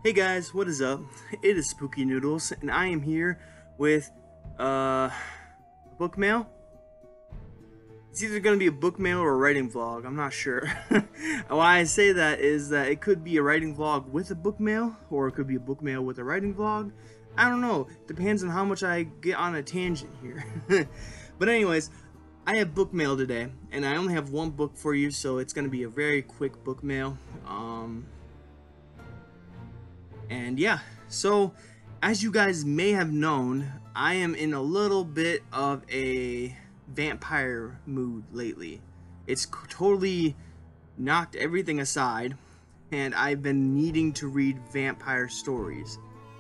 Hey guys, what is up? It is Spooky Noodles, and I am here with book mail. It's either gonna be a book mail or a writing vlog. I'm not sure. Why I say that is that it could be a writing vlog with a book mail, or it could be a book mail with a writing vlog. I don't know. Depends on how much I get on a tangent here. But anyways, I have book mail today, and I only have one book for you, so it's gonna be a very quick book mail. And yeah, so as you guys may have known, I am in a little bit of a vampire mood lately. It's totally knocked everything aside, and I've been needing to read vampire stories.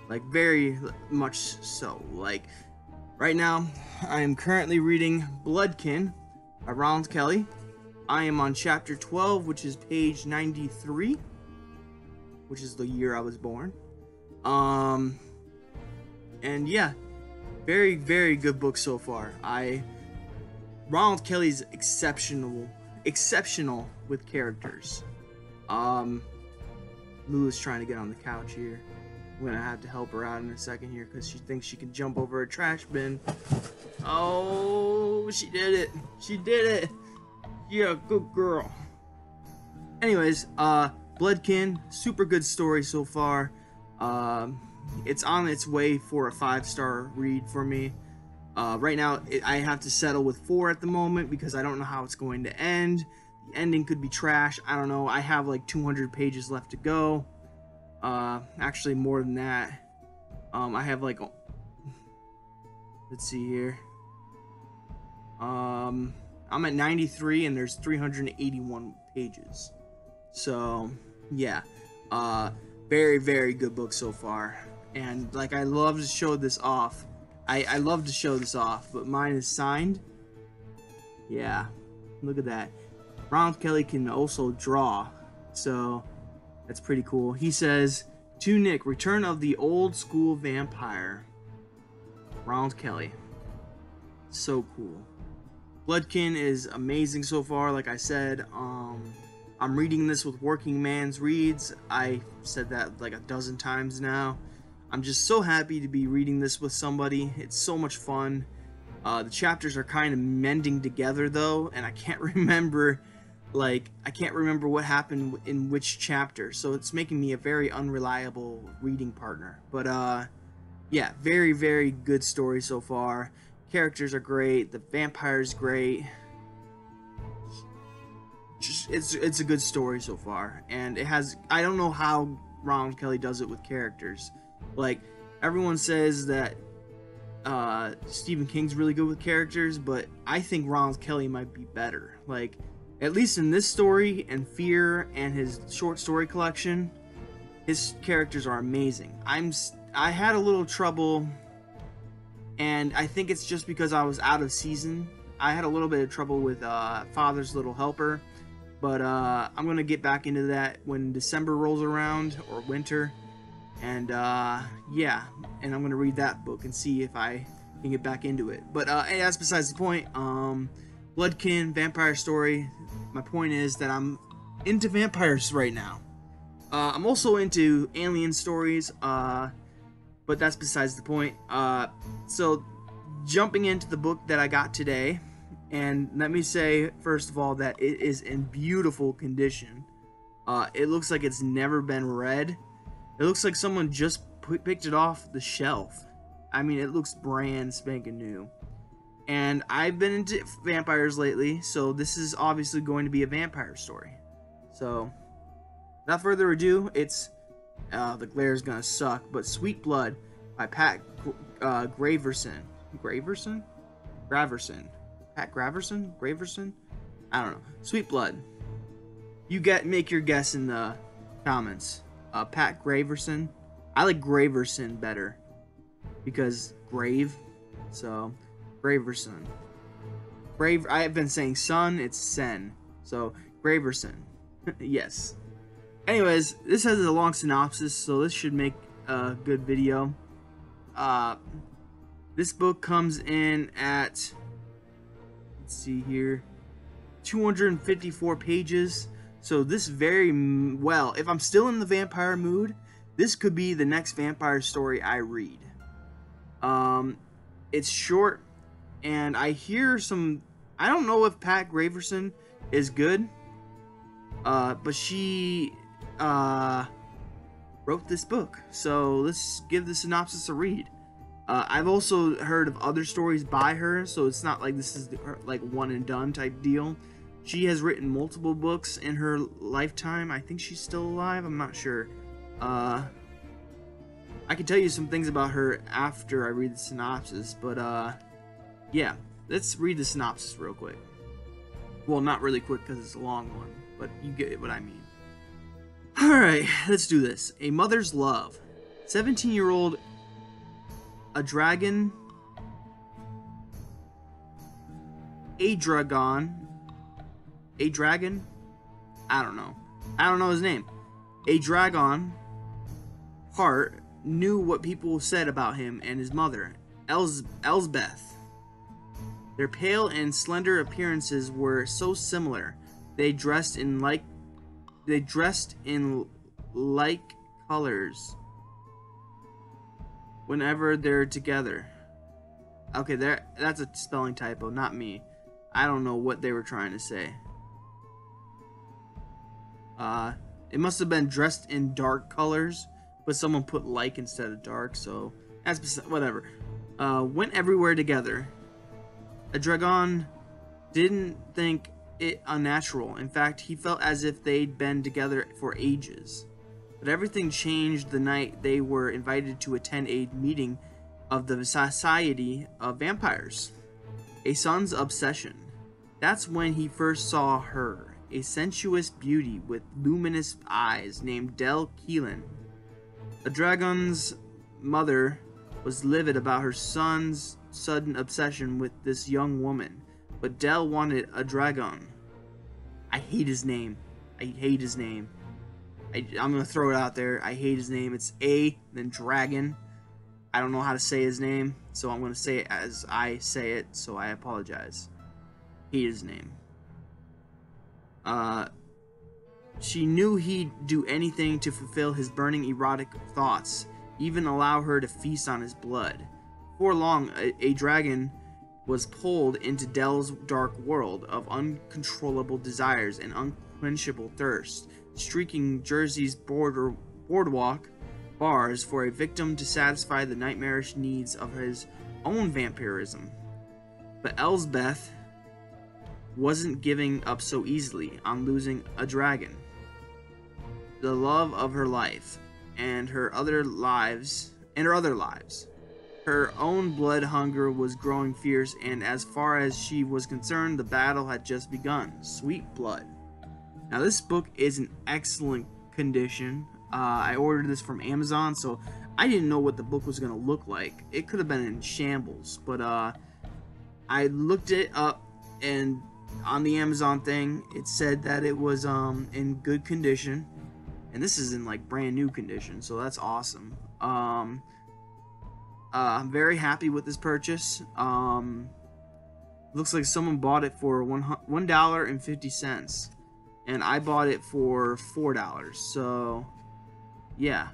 Like, very much so. Like, right now, I am currently reading Bloodkin by Roland Kelly. I am on chapter 12, which is page 93, which is the year I was born. And yeah, very, very good book so far. Ronald Kelly's exceptional with characters. Lula's trying to get on the couch here. I'm gonna have to help her out in a second here because she thinks she can jump over a trash bin. Oh, she did it. She did it. Yeah, good girl. Anyways, Bloodkin, super good story so far. It's on its way for a 5-star read for me. Right now, I have to settle with 4 at the moment because I don't know how it's going to end. The ending could be trash. I don't know. I have like 200 pages left to go. Actually, more than that. I have like, let's see here. I'm at 93 and there's 381 pages. So, yeah. Very, very good book so far. And like, I love to show this off. I love to show this off, but mine is signed. Yeah, look at that. Ronald Kelly can also draw, so that's pretty cool. He says, "To Nick, Return of the Old School Vampire." Ronald Kelly. So cool. Bloodkin is amazing so far, like I said. I'm reading this with Working Man's Reads. I said that like a dozen times now. I'm just so happy to be reading this with somebody. It's so much fun. The chapters are kind of mending together though, and I can't remember what happened in which chapter, so it's making me a very unreliable reading partner. But yeah, very, very good story so far. Characters are great. The vampire's great. It's a good story so far, and it has. I don't know how Ronald Kelly does it with characters. Like, everyone says that Stephen King's really good with characters, but I think Ronald Kelly might be better. Like, at least in this story and Fear and his short story collection, his characters are amazing. I had a little trouble, and I think it's just because I was out of season. I had a little bit of trouble with Father's Little Helper. But I'm going to get back into that when December rolls around, or winter. And yeah, and I'm going to read that book and see if I can get back into it. But hey, that's besides the point. Bloodkin, vampire story. My point is that I'm into vampires right now. I'm also into alien stories, but that's besides the point. So, jumping into the book that I got today. And let me say, first of all, that it is in beautiful condition. It looks like it's never been read. It looks like someone just picked it off the shelf. I mean, it looks brand spanking new. And I've been into vampires lately, so this is obviously going to be a vampire story. So, without further ado, it's... the glare is gonna suck, but Sweet Blood by Pat Graverson. Graverson? Pat Graverson? I don't know. Sweet Blood. Make your guess in the comments. Pat Graverson. I like Graverson better because grave. So Graverson. I have been saying son. It's sen. So Graverson. Yes. Anyways, this has a long synopsis, so this should make a good video. This book comes in at, let's see here, 254 pages. So this very well, if I'm still in the vampire mood, this could be the next vampire story I read. It's short, and I hear some. I don't know if Pat Graverson is good, but she wrote this book, so let's give the synopsis a read. I've also heard of other stories by her, so it's not like this is like one and done type deal. She has written multiple books in her lifetime. I think she's still alive. I'm not sure. I can tell you some things about her after I read the synopsis, but yeah, let's read the synopsis real quick. Well, not really quick because it's a long one, but you get what I mean. Alright, let's do this. A Mother's Love. 17-year-old Adragon I don't know his name. Adragon Hart knew what people said about him and his mother, Elsbeth. Their pale and slender appearances were so similar. They dressed in like colors whenever they're together. Okay, that's a spelling typo, not me. I don't know what they were trying to say. It must have been dressed in dark colors, but someone put like instead of dark, so that's whatever. Went everywhere together. A dragon didn't think it unnatural. In fact, he felt as if they'd been together for ages. But everything changed the night they were invited to attend a meeting of the Society of Vampires, a son's obsession. That's when he first saw her, a sensuous beauty with luminous eyes named Del Keelan. A dragon's mother was livid about her son's sudden obsession with this young woman, but Del wanted a dragon. I hate his name. I'm gonna throw it out there. I hate his name. It's A, then dragon. I don't know how to say his name, so I'm gonna say it as I say it, so I apologize. Hate his name. She knew he'd do anything to fulfill his burning erotic thoughts, even allow her to feast on his blood. Before long, a dragon was pulled into Del's dark world of uncontrollable desires and unquenchable thirst, streaking Jersey's boardwalk bars for a victim to satisfy the nightmarish needs of his own vampirism. But Elsbeth wasn't giving up so easily on losing a dragon, the love of her life, and her other lives. Her own blood hunger was growing fierce, and as far as she was concerned, the battle had just begun. Sweet blood. Now, this book is in excellent condition. I ordered this from Amazon, so I didn't know what the book was going to look like. It could have been in shambles, but I looked it up, and on the Amazon thing, it said that it was in good condition, and this is in like brand new condition, so that's awesome. I'm very happy with this purchase. Looks like someone bought it for $1.50, and I bought it for $4. So, yeah.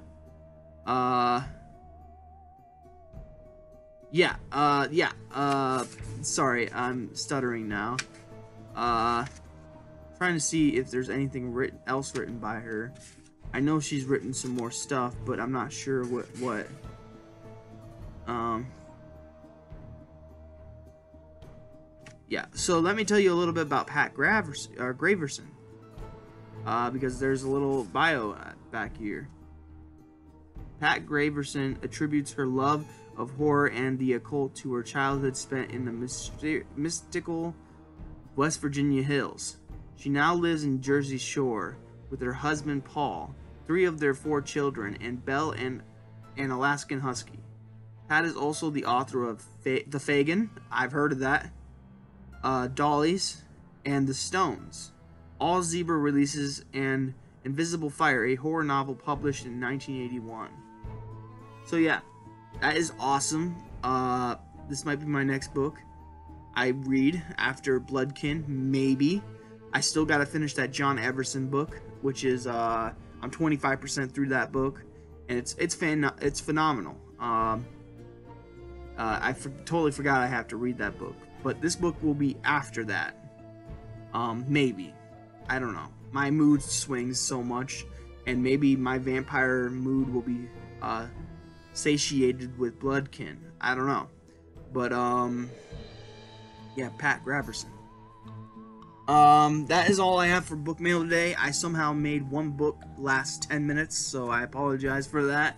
Sorry, I'm stuttering now. Trying to see if there's anything else written by her. I know she's written some more stuff, but I'm not sure what. Yeah, so let me tell you a little bit about Pat Graverson, because there's a little bio back here. Pat Graverson attributes her love of horror and the occult to her childhood spent in the mystical West Virginia hills. She now lives in Jersey Shore with her husband Paul, 3 of their 4 children, and Belle and an Alaskan Husky. Pat is also the author of The Fagin, I've heard of that, Dollies, and The Stones. All Zebra releases, and Invisible Fire, a horror novel published in 1981. So yeah, that is awesome. This might be my next book I read after Bloodkin, maybe. I still gotta finish that John Everson book, which is, I'm 25% through that book. and it's phenomenal. Totally forgot I have to read that book, but this book will be after that. Maybe, I don't know. My mood swings so much, and maybe my vampire mood will be satiated with Bloodkin. I don't know, but yeah, Pat Graverson. That is all I have for book mail today. I somehow made one book last 10 minutes, so I apologize for that.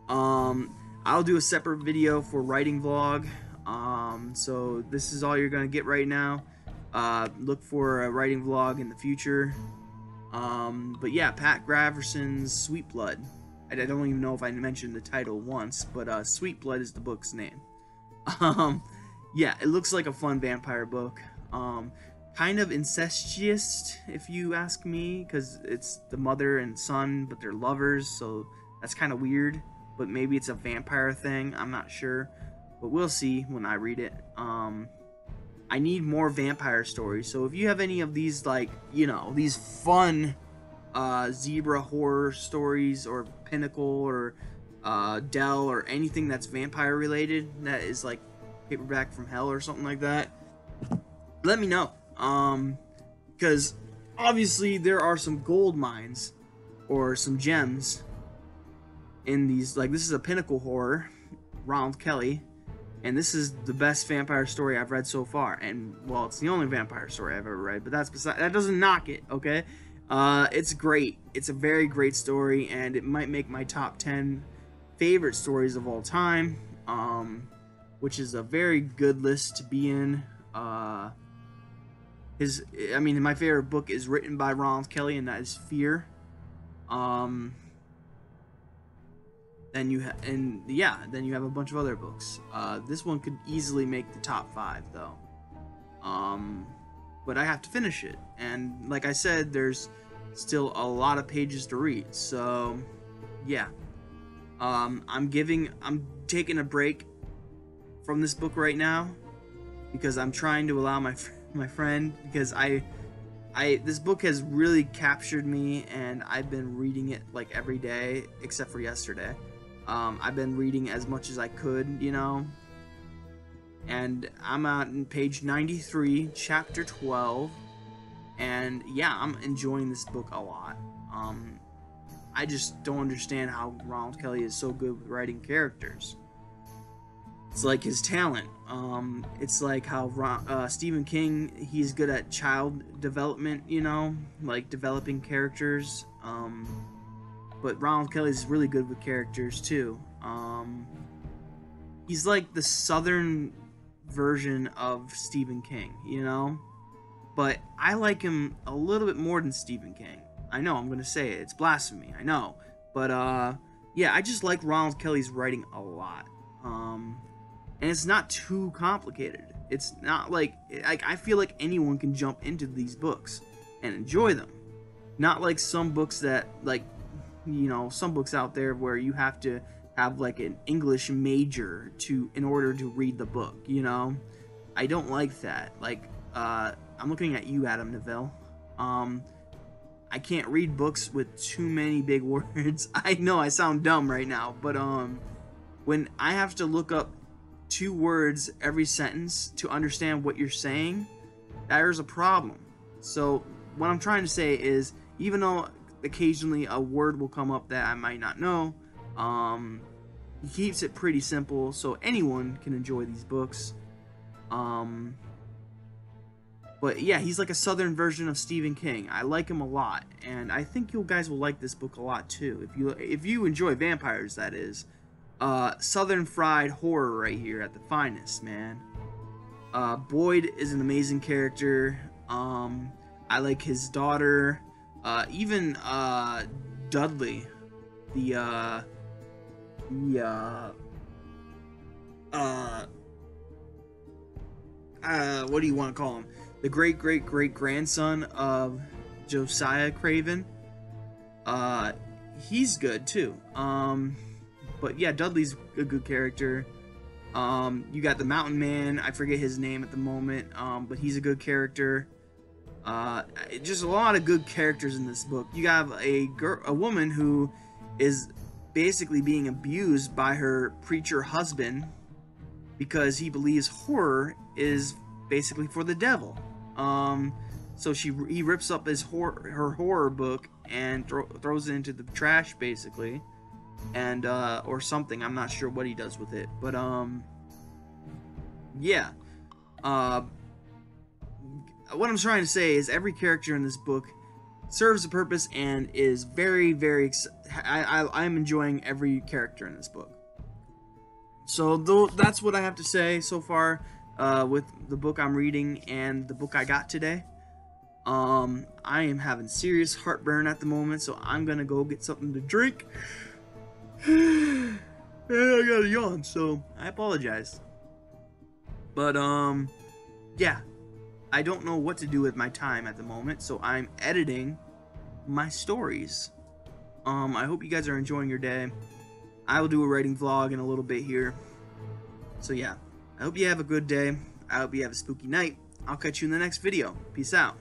I'll do a separate video for writing vlog. So this is all you're gonna get right now. Look for a writing vlog in the future. But yeah, Pat Graverson's Sweet Blood. I don't even know if I mentioned the title once, but Sweet Blood is the book's name. Yeah, it looks like a fun vampire book. Kind of incestuous, if you ask me, because it's the mother and son, but they're lovers, so that's kind of weird. But maybe it's a vampire thing, I'm not sure. But we'll see when I read it. I need more vampire stories, so if you have any of these, like, you know, these fun zebra horror stories, or Pinnacle, or Dell, or anything that's vampire related, that is like Paperback from Hell or something like that, let me know. Because obviously there are some gold mines or some gems in these. Like, this is a Pinnacle horror, Ronald Kelly, and this is the best vampire story I've read so far. And well, it's the only vampire story I've ever read, but that doesn't knock it, okay? It's great. It's a very great story, and it might make my top 10 favorite stories of all time, which is a very good list to be in. My favorite book is written by Ronald Kelly, and that is Fear. Then you have a bunch of other books. This one could easily make the top 5, though. But I have to finish it, and like I said, there's still a lot of pages to read. So, yeah. I'm taking a break from this book right now because I'm trying to allow my friend, because this book has really captured me, and I've been reading it like every day except for yesterday. I've been reading as much as I could, you know, and I'm on page 93, chapter 12, and yeah, I'm enjoying this book a lot. I just don't understand how Ronald Kelly is so good with writing characters. It's like his talent. It's like how Stephen King, he's good at child development, you know, like developing characters. But Ronald Kelly's really good with characters too. He's like the southern version of Stephen King, you know? But I like him a little bit more than Stephen King. I know, I'm gonna say it. It's blasphemy, I know. But, yeah, I just like Ronald Kelly's writing a lot. And it's not too complicated. It's not like I feel like anyone can jump into these books and enjoy them. Not like some books that, like, you know, some books out there where you have to have like an English major in order to read the book, you know? I don't like that. Like, I'm looking at you, Adam Neville. I can't read books with too many big words. I know I sound dumb right now, but when I have to look up 2 words every sentence to understand what you're saying, there's a problem. So what I'm trying to say is, even though occasionally a word will come up that I might not know, he keeps it pretty simple so anyone can enjoy these books. But yeah, he's like a southern version of Stephen King. I like him a lot, and I think you guys will like this book a lot too. If you enjoy vampires, that is. Southern fried horror right here at the finest, man. Boyd is an amazing character. I like his daughter. Even Dudley, what do you want to call him? The great-great-great-grandson of Josiah Craven. He's good too. But yeah, Dudley's a good character. You got the Mountain Man. I forget his name at the moment, but he's a good character. Just a lot of good characters in this book. You have a woman who is basically being abused by her preacher husband because he believes horror is basically for the devil. So he rips up her horror book and throws it into the trash, basically, and or something. I'm not sure what he does with it, but yeah. What I'm trying to say is every character in this book serves a purpose and is very, very. I'm enjoying every character in this book. So that's what I have to say so far with the book I'm reading and the book I got today. I am having serious heartburn at the moment, so I'm gonna go get something to drink. And I got a yawn, so I apologize. But yeah, I don't know what to do with my time at the moment, so I'm editing my stories. I hope you guys are enjoying your day. I will do a writing vlog in a little bit here. So yeah, I hope you have a good day. I hope you have a spooky night. I'll catch you in the next video. Peace out.